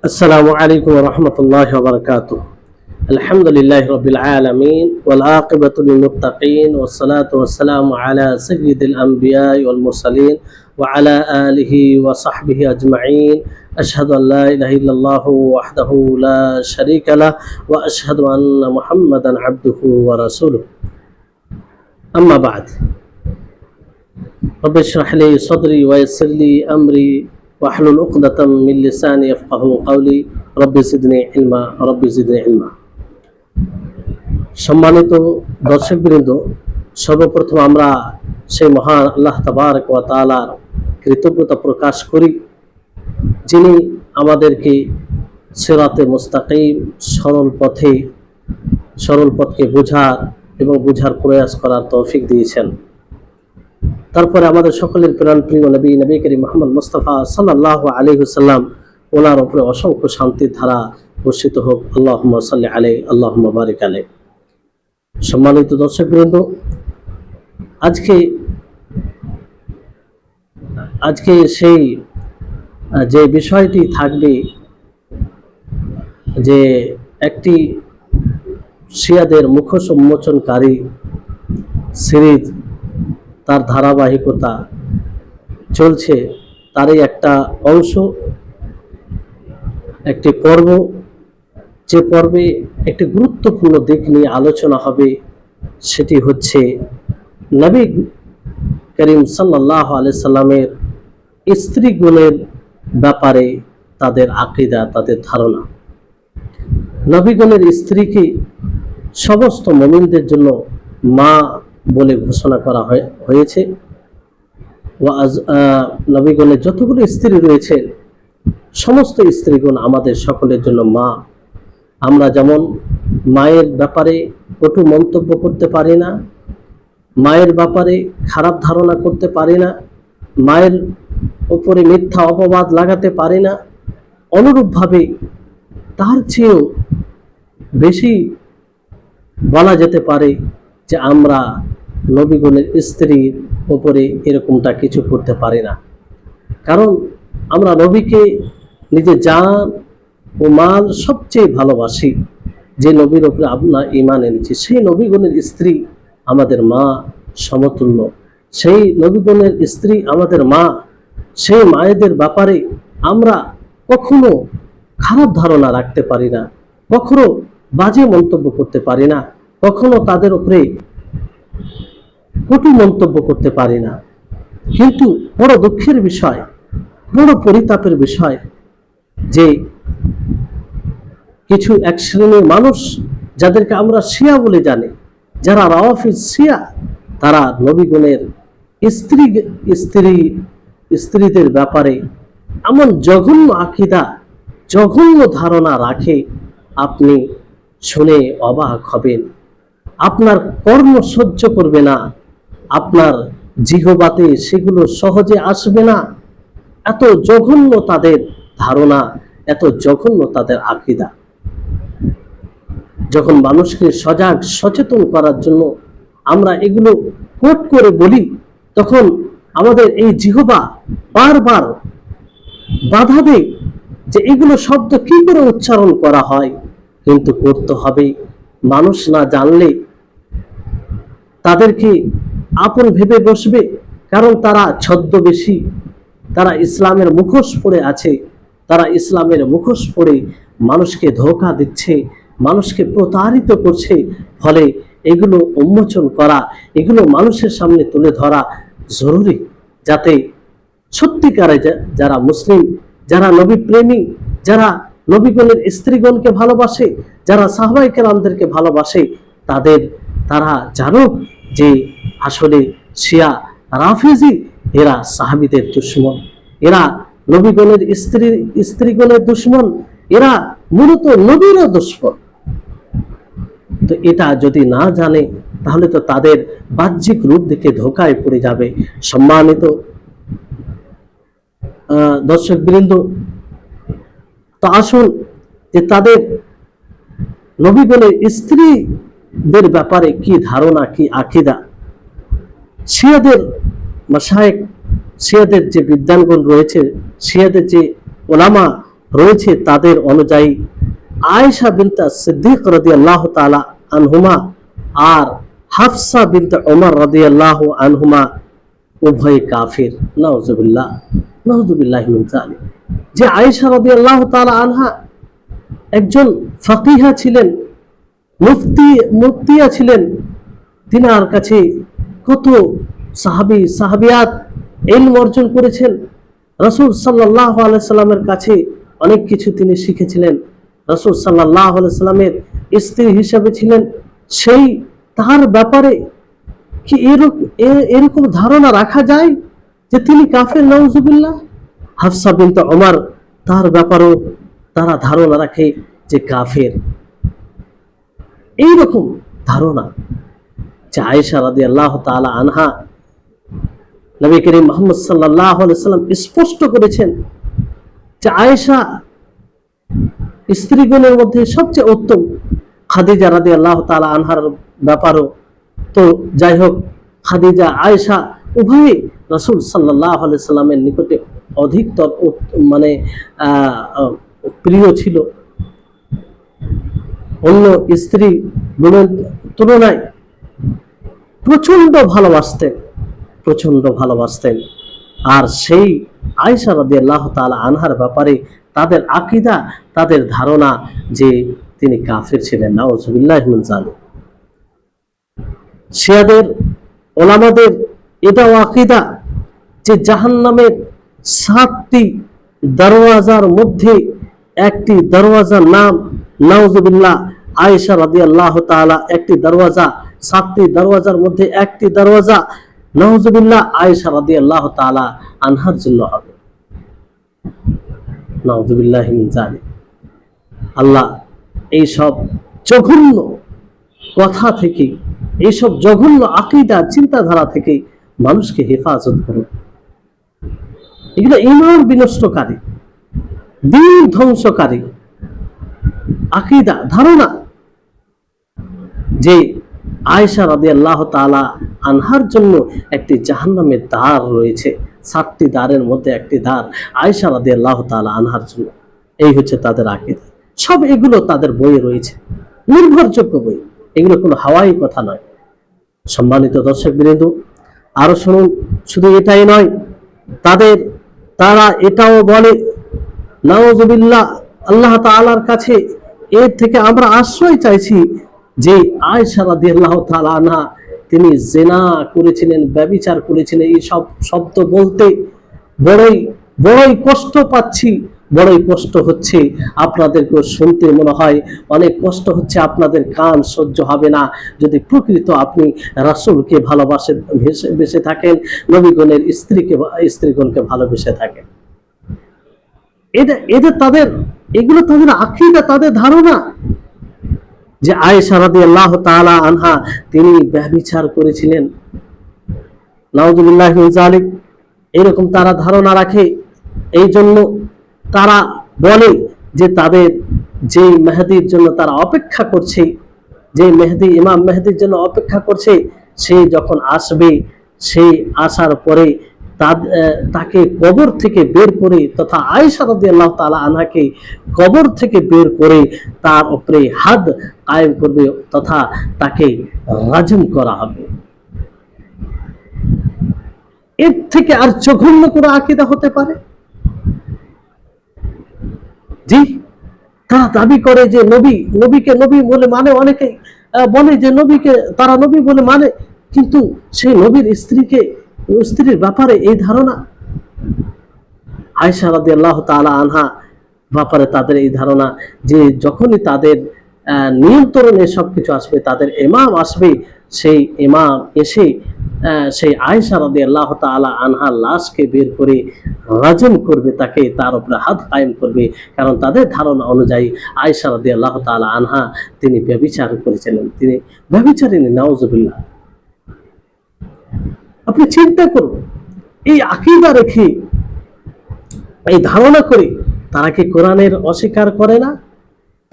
السلام عليكم ورحمة الله وبركاته. الحمد لله رب العالمين والعاقبة للمتقين والصلاة والسلام على سيد الأنبياء والمرسلين وعلى آله وصحبه أجمعين. أشهد أن لا إله إلا الله وحده لا شريك له وأشهد أن محمدا عبده ورسوله. أما بعد، رب اشرح لي صدري ويسر لي أمري واحلل عقدة من لساني يفقهوا قولي رب زدني علما رب زدني علما। সম্মানিত দর্শকবৃন্দ, সর্বপ্রথম আমরা সেই মহান আল্লাহ তাবারক ওয়া তাআলার কৃতজ্ঞতা প্রকাশ করি, যিনি আমাদেরকে সিরাতে মুস্তাকিম সরল পথকে বোঝার এবং বোঝার প্রয়াস করার তৌফিক দিয়েছেন। তারপরে আমাদের সকলের প্রিয় নবী করিম মুহাম্মদ মুস্তাফা সাল্লাল্লাহু আলাইহি ওয়াসাল্লাম, ওনার উপরে অসংখ্য শান্তির ধারা বর্ষিত হোক। আল্লাহুম্মা সাল্লি আলাইহি আল্লাহুম্মা বারিক আলাইহি। সম্মানিত দর্শকবৃন্দ, আজকে সেই যে বিষয়টি থাকবে, যে একটি শিয়াদের মুখোশ উন্মোচনকারী সিরিজ, তার ধারাবাহিকতা চলছে, তারই একটা অংশ, একটি পর্ব, যে পর্বে একটি গুরুত্বপূর্ণ দিক নিয়ে আলোচনা হবে, সেটি হচ্ছে নবী করিম সাল্লাল্লাহু আলাইহি সাল্লামের স্ত্রীগণের ব্যাপারে তাদের আকীদা, তাদের ধারণা। নবীগণের স্ত্রীকে সমস্ত মুমিনদের জন্য মা বলে ঘোষণা করা হয়েছে। নবীগণের যতগুলো স্ত্রী রয়েছে, সমস্ত স্ত্রীগণ আমাদের সকলের জন্য মা। আমরা যেমন মায়ের ব্যাপারে কটু মন্তব্য করতে পারি না, মায়ের ব্যাপারে খারাপ ধারণা করতে পারি না, মায়ের উপরে মিথ্যা অপবাদ লাগাতে পারি না, অনুরূপভাবে তার চেয়েও বেশি বলা যেতে পারে যে আমরা নবীগণের স্ত্রীর উপরে এরকমটা কিছু করতে পারি না। কারণ আমরা নবীকে নিজের জান ও মাল সবচেয়ে ভালোবাসি। যে নবীর উপরে আমরা ঈমান এনেছি, সেই নবীগণের স্ত্রী আমাদের মা সমতুল্য। সেই নবীগণের স্ত্রী আমাদের মা, সেই মায়েদের ব্যাপারে আমরা কখনো খারাপ ধারণা রাখতে পারি না, কখনো বাজে মন্তব্য করতে পারি না, কখনো তাদের উপরে কটু মন্তব্য করতে পারি না। কিন্তু বড় দুঃখের বিষয়, বড় পরিতাপের বিষয় যে কিছু এক শ্রেণীর মানুষ, যাদেরকে আমরা শিয়া বলে জানি, যারা রাওয়াফিজ শিয়া, তারা নবীগণের স্ত্রীদের ব্যাপারে এমন জঘন্য আকীদা, জঘন্য ধারণা রাখে, আপনি শুনে অবাক হবেন। আপনার কর্ম সহ্য করবে না, আপনার জিহবাতে সেগুলো সহজে আসবে না। এত জঘন্য তাদের ধারণা, এত জঘন্য তাদের আকীদা। যখন মানুষকে সচেতন করার জন্য আমরা এগুলো কোট করে বলি, তখন আমাদের এই জিহবা বারবার বাধা দেয় যে এগুলো শব্দ কি করে উচ্চারণ করা হয়। কিন্তু করতে হবে। মানুষ না জানলে তাদেরকে আপন ভেবে বসবে, কারণ তারা ছদ্মবেশী, তারা ইসলামের মুখোশ পরে আছে, তারা ইসলামের মুখোশ পরে মানুষকে ধোঁকা দিচ্ছে, মানুষকে প্রতারিত করছে। ফলে এগুলো উন্মোচন করা, এগুলো মানুষের সামনে তুলে ধরা জরুরি, যাতে সত্যিকারে যারা মুসলিম, যারা নবী প্রেমী, যারা নবীগণের স্ত্রীগণকে ভালোবাসে, যারা সাহাবায়ে কেরামদেরকে ভালোবাসে, তারা জানুক যে আসলে শিয়া রাফিজি এরা সাহাবীদের দুশমন, এরা নবীগণের স্ত্রীগণের দুশমন, এরা মূলত নবীরও দুশমন। তো এটা যদি না জানে, তাহলে তো তাদের বাহ্যিক রূপ দেখে ধোকায় পড়ে যাবে। সম্মানিত দর্শকবৃন্দ, তো আসুন যে তাদের নবীগণের স্ত্রীদের ব্যাপারে কি ধারণা, কি আকীদা। শিয়াদের মাশায়েখ, শিয়াদের যে বিদ্বানগণ রয়েছে, শিয়াদের যে ওলামা, রয়েছে তাদের অনুযায়ী আয়েশা বিনতে সিদ্দিক রাদিয়াল্লাহু তাআলা আনহুমা আর হাফসা বিনতে ওমর রাদিয়াল্লাহু আনহুমা উভয় কাফির। নাউজুবিল্লাহ, নাউজুবিল্লাহি মিন যালিক। যে আয়েশা রাদিয়াল্লাহু তাআলা আনহা একজন ফাকিহা ছিলেন, মুফতিয়া ছিলেন, তিনার কাছে কত সাহাবী সাহাবিয়াত ইলম অর্জন করেছেন। রাসূল সাল্লাল্লাহু আলাইহি সাল্লামের কাছে অনেক কিছু তিনি শিখেছিলেন। রাসূল সাল্লাল্লাহু আলাইহি সাল্লামের স্ত্রী হিসেবে ছিলেন। সেই তার ব্যাপারে কি এরকম ধারণা রাখা যায় যে তিনি কাফের? নাউজুবিল্লাহ। হাফসা বিনতে ওমর, তার ব্যাপারেও তারা ধারণা রাখে যে কাফের। এইরকম ধারণা যে আয়েশা রাদিয়াল্লাহু তাআলা আনহা, নবী করিম মুহাম্মদ সাল্লাল্লাহু আলাইহি সাল্লাম স্পষ্ট করেছেন যে আয়েশা স্ত্রীগণের মধ্যে সবচেয়ে উত্তম। খাদিজা রাদিয়াল্লাহু তাআলা আনহার ব্যাপারও তো যাই হোক, খাদিজা আয়েশা উভয়ে রাসূল সাল্লাল্লাহু আলাইহি সাল্লামের নিকটে অধিকতর মানে প্রিয় ছিল। অন্য স্ত্রী গুণের তুলনায় প্রচন্ড ভালোবাসতেন, প্রচন্ড ভালোবাসতেন। আর সেই আয়েশা রাদিয়াল্লাহু তাআলা আনহার ব্যাপারে তাদের আকীদা, তাদের ধারণা যে তিনি কাফির ছিলেন। নাউজুবিল্লাহি মিন যালিক। শিয়াদের ওলামাদের এটাও আকীদা যে জাহান্নামের 7টি দরওয়াজার মধ্যে একটি দরওয়াজার নাম নাউজুবিল্লাহ আয়েশা রাদিয়াল্লাহু তাআলা একটি দরওয়াজা, 7টি দরওয়াজার মধ্যে একটি দরওয়াজা নাউজুবিল্লাহ আয়েশা রাদিয়াল্লাহু তাআলা আনহার জন্য হবে। নাউজুবিল্লাহি মিন যালিক। আল্লাহ এই সব জঘন্য কথা থেকে, এইসব জঘন্য আকীদা চিন্তাধারা থেকে মানুষকে হেফাজত করুন। এগুলো ঈমান বিনষ্টকারী, দ্বীন ধ্বংসকারী আকীদা ধারণা যে আয়েশা রাদিয়াল্লাহু তাআলা আনহার জন্য একটি জাহান্নামের দ্বার রয়েছে, 7টি দ্বারের মধ্যে একটি দ্বার আয়েশা রাদিয়াল্লাহু তাআলা আনহার জন্য। এই হচ্ছে তাদের আকীদা। সব এগুলো তাদের বইয়ে রয়েছে, নির্ভরযোগ্য বই, এগুলো কোনো হাওয়াই কথা নয়। সম্মানিত দর্শকবৃন্দ, আরো শুনুন, শুধু এটাই নয়, তারা এটাও বলে নাউজুবিল্লাহ, আল্লাহ তাআলার কাছে এর থেকে আমরা আশ্রয় চাইছি যে আয়েশা রাদিয়াল্লাহু তাআলা আনহা তিনি জিনা করেছিলেন, ব্যভিচার করেছিলেন। এই সব শব্দ বলতে বড়ই কষ্ট পাচ্ছি, বড়ই কষ্ট হচ্ছে। আপনাদেরকে শুনতে মনে হয় অনেক কষ্ট হচ্ছে, আপনাদের কান সহ্য হবে না যদি প্রকৃত আপনি রাসূলকে বেঁচে থাকেন, নবীগণের স্ত্রীগণকে ভালোবেসে থাকেন। এগুলো তাদের আকীদা, তাদের ধারণা যে আয়েশা রাদিয়াল্লাহু তাআলা আনহা তিনি ব্যভিচার করেছিলেন। নাউজুবিল্লাহি মিন যালিক। এরকম তারা ধারণা রাখে। এই জন্য তারা বলে যে তাদের যে মেহেদীর জন্য তারা অপেক্ষা করছে, যে ইমাম মেহেদীর জন্য অপেক্ষা করছে, সে যখন আসবে, সেই আসার পরে তাকে কবর থেকে বের করে, তথা আয়েশা রাদিয়াল্লাহু তাআলা আনহাকে কবর থেকে বের করে তার উপরে হাদ কায়েম করবে, তথা তাকে রাজম করা হবে। এর থেকে আর জঘন্য কোনো আকীদা হতে পারে? জি, তারা দাবি করে যে নবীকে নবী বলে মানে, অনেকেই বলে যে নবীকে তারা নবী বলে মানে, কিন্তু সেই নবীর স্ত্রীর ব্যাপারে এই ধারণা। আয়েশা রাদিয়াল্লাহু তাআলা আনহা ব্যাপারে তাদের এই ধারণা যে যখনই তাদের নিয়ন্ত্রণে সবকিছু আসবে, তাদের ইমাম আসবে, সেই ইমাম এসে সেই আয়েশা রাদিয়াল্লাহু তাআলা আনহার লাশকে বের করে রাজম করবে, তাকে তার উপরে হাত কায়েম করবে। কারণ তাদের ধারণা অনুযায়ী আয়েশা রাদিয়াল্লাহু তাআলা আনহা তিনি ব্যভিচার করেছিলেন, তিনি ব্যভিচারিণী। নাউজুবিল্লাহ। আপনি চিন্তা করুন, এই আকীদা রেখে, এই ধারণা করে তারা কি কোরআনের অস্বীকার করে না?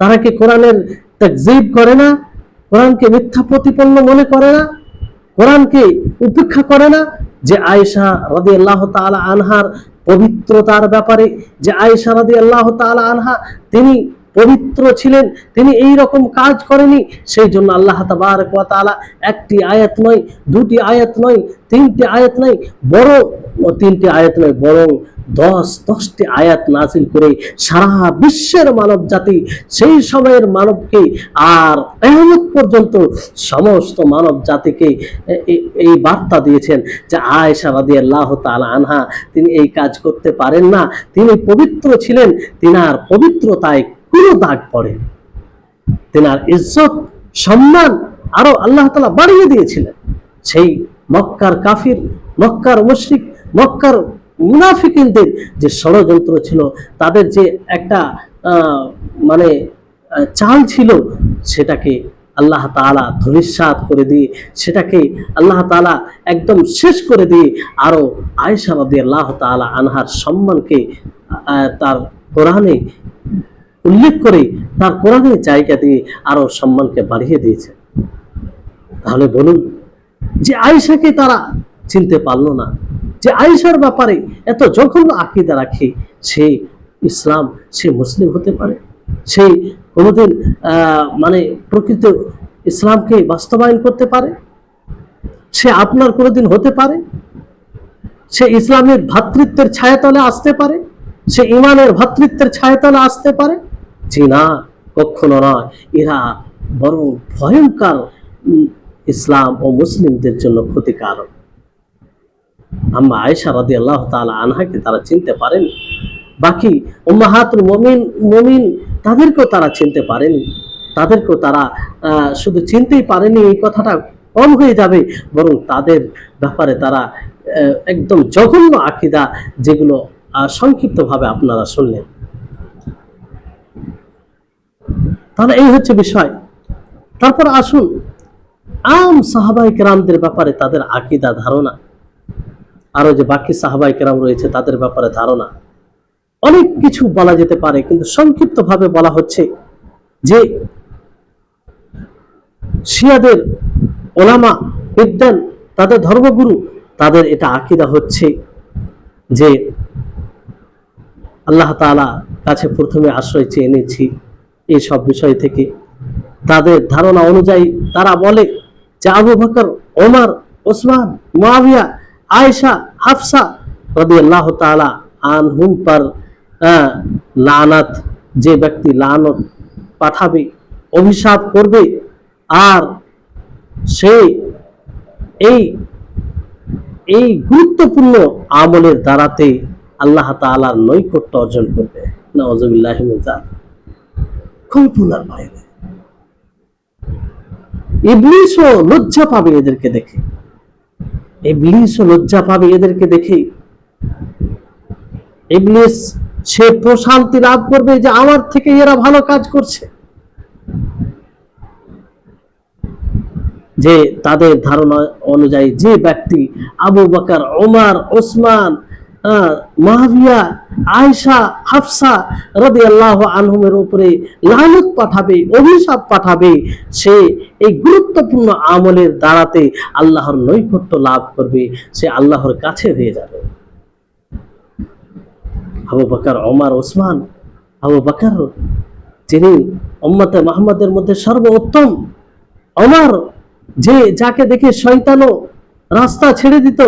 তারা কি কোরআনের তাকযীব করে না? কোরআনকে মিথ্যা প্রতিপন্ন মনে করে না? কোরআনকে উপেক্ষা করে না? যে আয়েশা রাদিয়াল্লাহু তাআলা আনহার পবিত্রতার ব্যাপারে যে আয়েশা রাদিয়াল্লাহু তাআলা আনহা তিনি পবিত্র ছিলেন, তিনি এই রকম কাজ করেনি, সেই জন্য আল্লাহ তাবারক ওয়া তাআলা একটি আয়াত নয়, দুটি আয়াত নয়, তিনটি আয়াত নয়, বড় তিনটি আয়াত নয়, বরং 10টি আয়াত নাযিল করে সারা বিশ্বের মানব জাতি, সেই সময়ের মানবকে আর কিয়ামত পর্যন্ত সমস্ত মানব জাতিকে এই বার্তা দিয়েছেন যে আয়েশা রাদিয়াল্লাহু তাআলা আনহা তিনি এই কাজ করতে পারেন না, তিনি পবিত্র ছিলেন, তিনার পবিত্রতায় কোনো দাগ পড়েনি, তিনার ইজ্জত সম্মান আরো আল্লাহ তাআলা বাড়িয়ে দিয়েছিলেন। সেই মক্কার কাফির, মক্কার মুশরিক, মক্কার মুনাফিকিনদের যে ষড়যন্ত্র ছিল, তাদের যে একটা মানে চাল ছিল, সেটাকে আল্লাহ তাআলা ধূলিসাৎ করে দিয়ে, সেটাকে আল্লাহ তাআলা একদম শেষ করে দিয়ে আরো আয়েশা রাদিয়াল্লাহু তাআলা আনহার সম্মানকে তার কোরআনে উল্লেখ করে, তার কোরআনের জায়গা দিয়ে আরো সম্মানকে বাড়িয়ে দিয়েছে। তাহলে বলুন, যে আয়েশাকে তারা চিনতে পারলো না, যে আয়েশার ব্যাপারে এত জঘন্য আকীদা রাখে, সে ইসলাম, সে মুসলিম হতে পারে? সে কোনোদিন মানে প্রকৃত ইসলামকে বাস্তবায়ন করতে পারে? সে আপনার কোনোদিন হতে পারে? সে ইসলামের ভ্রাতৃত্বের ছায়াতলে আসতে পারে? সে ঈমানের ভ্রাতৃত্বের ছায়াতলে আসতে পারে? জি না, কখনো নয়। এরা বরং ভয়ঙ্কর ইসলাম ও মুসলিমদের জন্য ক্ষতিকারক। আম্মা আয়েশা রাদিয়াল্লাহু তাআলা আনহাকে তারা চিনতে পারেনি, বাকি উম্মাহাতুল মুমিন তাদেরকেও তারা চিনতে পারেনি, তাদেরকেও তারা শুধু চিনতেই পারেনি, এই কথাটা কম হয়ে যাবে, বরং তাদের ব্যাপারে তারা একদম জঘন্য আকীদা, যেগুলো সংক্ষিপ্তভাবে আপনারা শুনলেন। তাহলে এই হচ্ছে বিষয়। তারপর আসুন আম সাহাবায়ে কেরামদের ব্যাপারে তাদের আকীদা, ধারণা, আরো যে বাকি সাহাবায়ে কেরাম রয়েছে তাদের ব্যাপারে ধারণা। অনেক কিছু বলা যেতে পারে, কিন্তু সংক্ষিপ্তভাবে বলা হচ্ছে যে শিয়াদের ওলামা, বিদ্বান, তাদের ধর্মগুরু, তাদের এটা আকীদা হচ্ছে যে আল্লাহ তাআলা কাছে প্রথমে আশ্রয় চেয়ে নিয়েছি এই সব বিষয় থেকে। তাদের ধারণা অনুযায়ী তারা বলে যে আবু বকর, ওমর, ওসমান, মুয়াবিয়া, আয়েশা, হাফসা রাদিয়াল্লাহু তাআলা আনহুম পর লানত, যে ব্যক্তি লানত পাঠাবে, অভিশাপ করবে, আর সে এই গুরুত্বপূর্ণ আমলের দ্বারাতে আল্লাহ তাআলার নৈকট্য অর্জন করবে। নাউযুবিল্লাহি মিন যালিক। কল্পনার বাইরে। ইবলিসও লজ্জা পাবে এদেরকে দেখে, ইবলিসও লজ্জা পাবে এদেরকে দেখে। ইবলিস সে প্রশান্তি লাভ করবে যে আমার থেকে এরা ভালো কাজ করছে। যে তাদের ধারণা অনুযায়ী যে ব্যক্তি আবু বকর, ওমর, ওসমান, মুয়াবিয়া, আয়েশা, হাফসা রাদিয়াল্লাহু আনহুমের উপরে লানত পাঠাবে, অভিশাপ পাঠাবে, সে এই গুরুত্বপূর্ণ আমলের দ্বারাতে আল্লাহর নৈকট্য লাভ করবে, সে আল্লাহর কাছে হয়ে যাবে। আবু বকর, ওমর, ওসমান, আবু বকর যিনি উম্মতে মুহাম্মাদের মধ্যে সর্বোত্তম, ওমর যে যাকে দেখে শয়তানও রাস্তা ছেড়ে দিত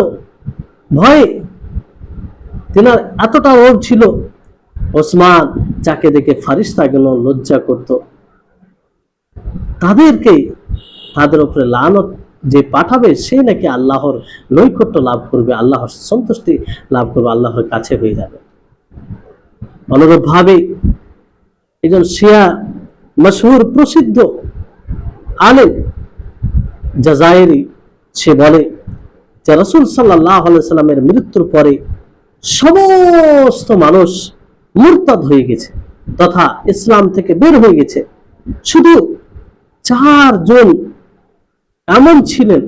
ভয়ে, তিনার এতটা রোগ ছিল। ওসমান যাকে দেখে ফারিস্তাগুলো লজ্জা করত। তাদের উপরে লানত যে পাঠাবে, সে নাকি আল্লাহর নৈকট্য লাভ করবে, আল্লাহর সন্তুষ্টি লাভ করবে, আল্লাহর কাছে হয়ে যাবে। অনুরূপ ভাবে একজন শিয়া মশহুর প্রসিদ্ধ আলেম জাজাইরি, সে বলে যে রাসূল সাল্লাল্লাহু আলাইহি সাল্লামের মৃত্যুর পরে সমস্ত মানুষ মুরতাদ হয়ে গেছে তথা ইসলাম থেকে বের হয়ে গেছে। শুধু 4 জন এমন ছিলেন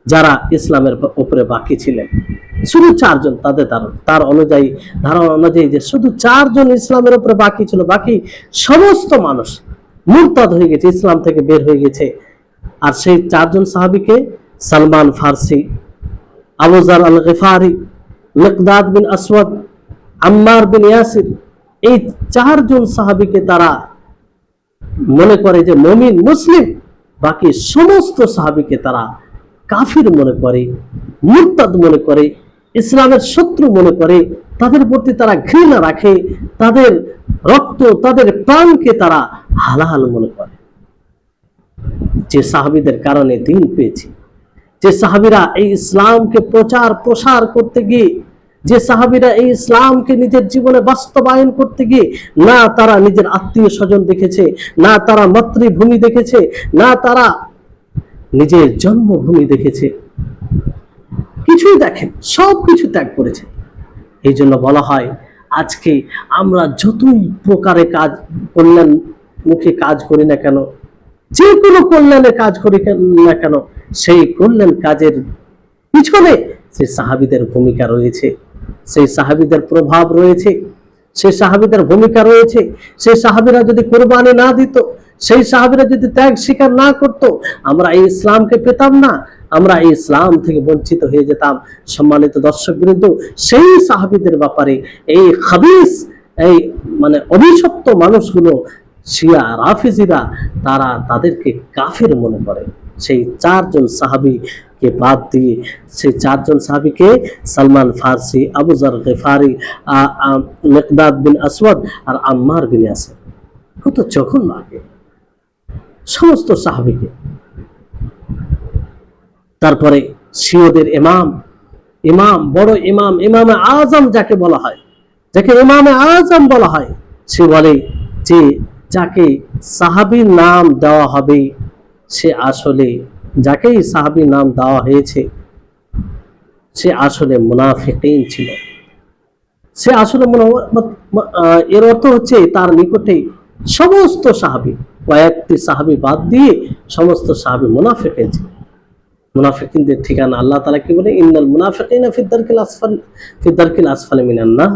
যারা ইসলামের উপরে বাকি ছিলেন, শুধু 4 জন। তার ধারণা অনুযায়ী যে শুধু 4 জন ইসলামের উপরে বাকি ছিল, বাকি সমস্ত মানুষ মুরতাদ হয়ে গেছে, ইসলাম থেকে বের হয়ে গেছে। আর সেই 4 জন সাহাবীকে সালমান ফারসি, আবু যার আল গিফারি, মিকদাদ বিন আসওয়াদ, আম্মার বিন ইয়াসির, এই 4 জন সাহাবীকে তারা মনে করে যে মুমিন মুসলিম, বাকি সমস্ত সাহাবীকে তারা কাফির মনে করে, মুরতাদ মনে করে, ইসলামের শত্রু মনে করে, তাদের প্রতি তারা ঘৃণা রাখে, তাদের রক্ত তাদের প্রাণকে তারা হালাল মনে করে। যে সাহাবীদের কারণে দিন পেয়েছি, যে সাহাবীরা এই ইসলামকে প্রচার প্রসার করতে গিয়ে, যে সাহাবীরা এই ইসলামকে নিজের জীবনে বাস্তবায়ন করতে গিয়ে না তারা নিজের আত্মীয় স্বজন দেখেছে, না তারা মাতৃভূমি দেখেছে, না তারা নিজের জন্মভূমি দেখেছে, কিছুই দেখেন, সব কিছু ত্যাগ করেছে। এই জন্য বলা হয় আজকে আমরা যতই প্রকারে কাজ, কল্যাণ মুখে কাজ করি না কেন, যে কোনো কল্যাণের কাজ করি না কেন, সেই কল্যাণ কাজের পিছনে সেই সাহাবীদের ভূমিকা রয়েছে, সেই সাহাবীদের প্রভাব রয়েছে, সেই সাহাবীদের ভূমিকা রয়েছে। সেই সাহাবীরা যদি কোরবানি না দিত, সেই সাহাবীরা যদি ত্যাগ স্বীকার না করত, আমরা এই ইসলামকে পেতাম না, আমরা এই ইসলাম থেকে বঞ্চিত হয়ে যেতাম। সম্মানিত দর্শকবৃন্দ, সেই সাহাবীদের ব্যাপারে এই খাবিস, এই মানে অভিশপ্ত মানুষগুলো শিয়া রাফিজিরা তারা তাদেরকে কাফের মনে করে। সেই 4 জন সাহাবীকে বাদ দিয়ে, সেই 4 জন সাহাবীকে সালমান ফারসি, আবু যর গিফারি, মিকদাদ বিন আসওয়াদ আর আম্মার বিন ইয়াসির, কত চোখন লাগে সমস্ত সাহাবীকে। তারপরে শিয়াদের ইমাম বড় ইমাম, ইমামে আজম যাকে বলা হয়, যাকে ইমামে আজম বলা হয়, সে বলে যে যাকে সাহাবীর নাম দেওয়া হবে, সে আসলে, যাকেই সাহাবীর নাম দেওয়া হয়েছে, সে আসলে মুনাফিকিন ছিল। সে আসলে এর অর্থ হচ্ছে তার নিকটে সমস্ত সাহাবী, কয়েকটি সাহাবী বাদ দিয়ে সমস্ত সাহাবী মুনাফিকিন ছিল। মুনাফিকিনদের ঠিকানা আল্লাহ তাআলা কি বলে, ইন্নাল মুনাফিকিনা ফি দারকিল আসফালি মিনান নার।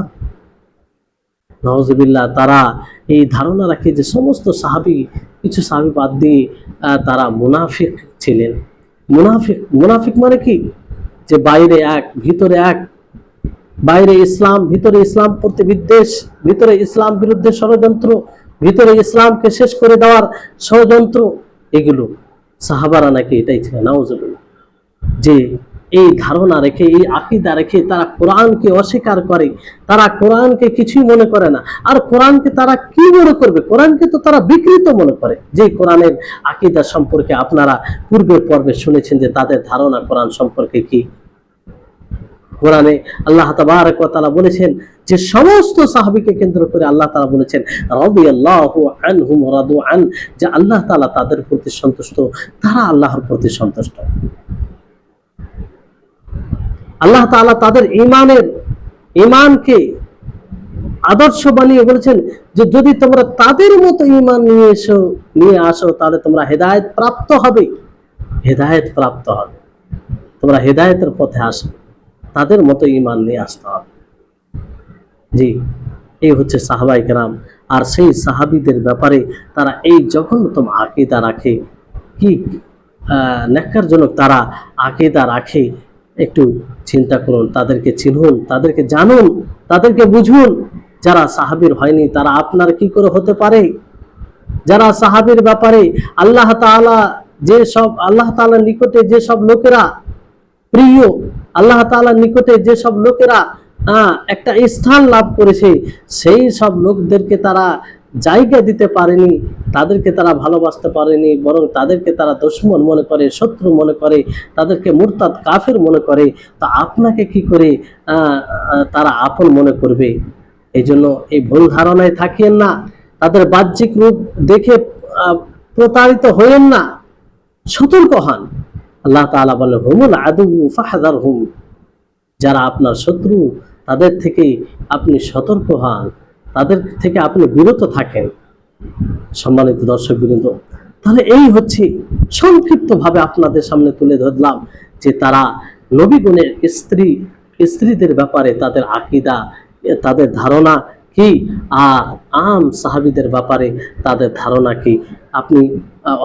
নাউযুবিল্লাহ, তারা এই ধারণা রাখে যে সমস্ত সাহাবী, কিছু সাহাবী বাদ দিয়ে তারা মুনাফিক ছিলেন। মুনাফিক মানে কি, যে বাইরে এক ভিতরে এক, বাইরে ইসলাম ভিতরে ইসলাম প্রতি বিদ্বেষ, ভিতরে ইসলাম বিরুদ্ধে ষড়যন্ত্র, ভিতরে ইসলামকে শেষ করে দেওয়ার ষড়যন্ত্র, এগুলো সাহাবারা নাকি এটাই ছিল। নাউযুবিল্লাহ, যে এই ধারণা রেখে, এই আকীদা রেখে তারা কোরআনকে অস্বীকার করে, তারা কোরআনকে কিছুই মনে করে না। আর কোরআনকে তারা কি মনে করবে, কোরআনকে তো তারা বিকৃত মনে করে। যে কোরআনের আকীদা সম্পর্কে আপনারা পূর্বের পর্বে শুনেছেন যে তাদের ধারণা কোরআন সম্পর্কে কি। কোরআনে আল্লাহ তাবারক ওয়া তাআলা বলেছেন যে সমস্ত সাহাবীকে কেন্দ্র করে আল্লাহ তাআলা বলেছেন রাদিয়াল্লাহু আনহুম ওয়া রাদু আন, যে আল্লাহ তাআলা তাদের প্রতি সন্তুষ্ট, তারা আল্লাহর প্রতি সন্তুষ্ট। আল্লাহ তাআলা তাদের ঈমানকে আদর্শ বানিয়ে বলেছেন যে যদি তোমরা তাদের মতো ঈমান নিয়ে আসো তাহলে তোমরা হেদায়েত প্রাপ্ত হবে, তোমরা হেদায়েতের পথে আসো, তাদের মতো ঈমান নিয়ে আসতে হবে। জি, এই হচ্ছে সাহাবায়ে কেরাম। আর সেই সাহাবীদের ব্যাপারে তারা এই জঘন্যতম আকীদা রাখে, কি ন্যাক্কারজনক তারা আকীদা রাখে। একটু চিন্তা করুন, তাদেরকে চিনুন, তাদেরকে জানুন, তাদেরকে বুঝুন। যারা সাহাবীর হয়নি তারা আপনার কি করে হতে পারে? যারা সাহাবীর ব্যাপারে আল্লাহ তাআলার নিকটে যে সব লোকেরা প্রিয়, আল্লাহ তাআলার নিকটে যে সব লোকেরা একটা স্থান লাভ করেছে, সেই সব লোকদেরকে তারা জায়গা দিতে পারেনি, তাদেরকে তারা ভালোবাসতে পারেনি, বরং তাদেরকে তারা দুশমন মনে করে, শত্রু মনে করে, তাদেরকে মুরতাদ কাফের মনে করে। তা আপনাকে কি করে তারা আপন মনে করবে? এই জন্য এই ভুল ধারণায় থাকিয়েন না, তাদের বাহ্যিক রূপ দেখে প্রতারিত হইেন না, সতর্ক হন। আল্লাহ তাআলা বলেন হুমুল আদু ফাহযারহুম, যারা আপনার শত্রু তাদের থেকে আপনি সতর্ক হন, তাদের থেকে আপনি বিরত থাকেন। সম্মানিত দর্শকবৃন্দ, তাহলে এই হচ্ছে সংক্ষিপ্তভাবে আপনাদের সামনে তুলে ধরলাম যে তারা নবীগণের স্ত্রীদের ব্যাপারে তাদের আকীদা, তাদের ধারণা কি, আর আম সাহাবীদের ব্যাপারে তাদের ধারণা কি। আপনি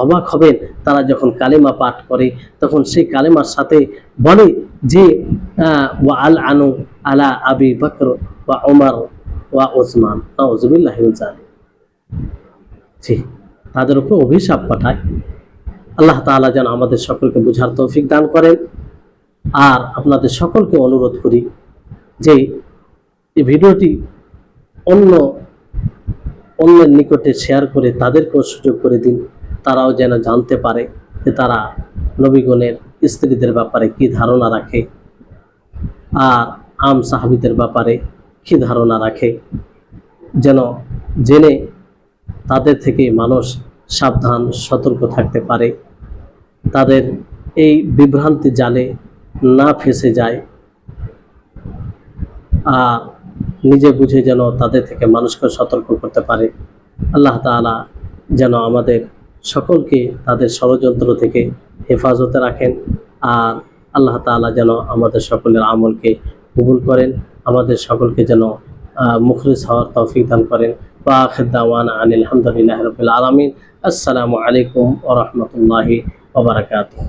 অবাক হবেন, তারা যখন কালিমা পাঠ করে তখন সেই কালিমার সাথে বলে যে ওয়া আল আনু আলা আবি বকর ওয়া উমর ওয়া উসমান নাউযুবিল্লাহি মিন যালিক। জি, তাদের উপর অভিশাপ পাঠায়। আল্লাহ তাআলা যেন আমাদের সকলকে বুঝার তৌফিক দান করেন। আর আপনাদের সকলকে অনুরোধ করি যে এই ভিডিওটি অন্যের নিকটে শেয়ার করে তাদেরকেও সুযোগ করে দিন, তারাও যেন জানতে পারে যে তারা নবীগণের স্ত্রীদের ব্যাপারে কি ধারণা রাখে আর আম সাহাবীদের ব্যাপারে কি ধারণা রাখে, যেন জেনে তাদের থেকে মানুষ সাবধান সতর্ক থাকতে পারে, তাদের এই বিভ্রান্তি জালে না ফেঁসে যায়, আর নিজে বুঝে যেন তাদের থেকে মানুষকে সতর্ক করতে পারে। আল্লাহ তাআলা যেন আমাদের সকলকে তাদের ষড়যন্ত্র থেকে হেফাজতে রাখেন। আর আল্লাহ তাআলা যেন আমাদের সকলের আমলকে কবুল করেন, আমাদের সকলকে যেন মুখলিস হওয়ার তৌফিক দান করেন। ওয়া আখির দাওয়ানা আনিল হামদুলিল্লাহি রাব্বিল আলামিন। আসসালামু আলাইকুম ওয়া রাহমাতুল্লাহি ওয়া বারাকাতুহু।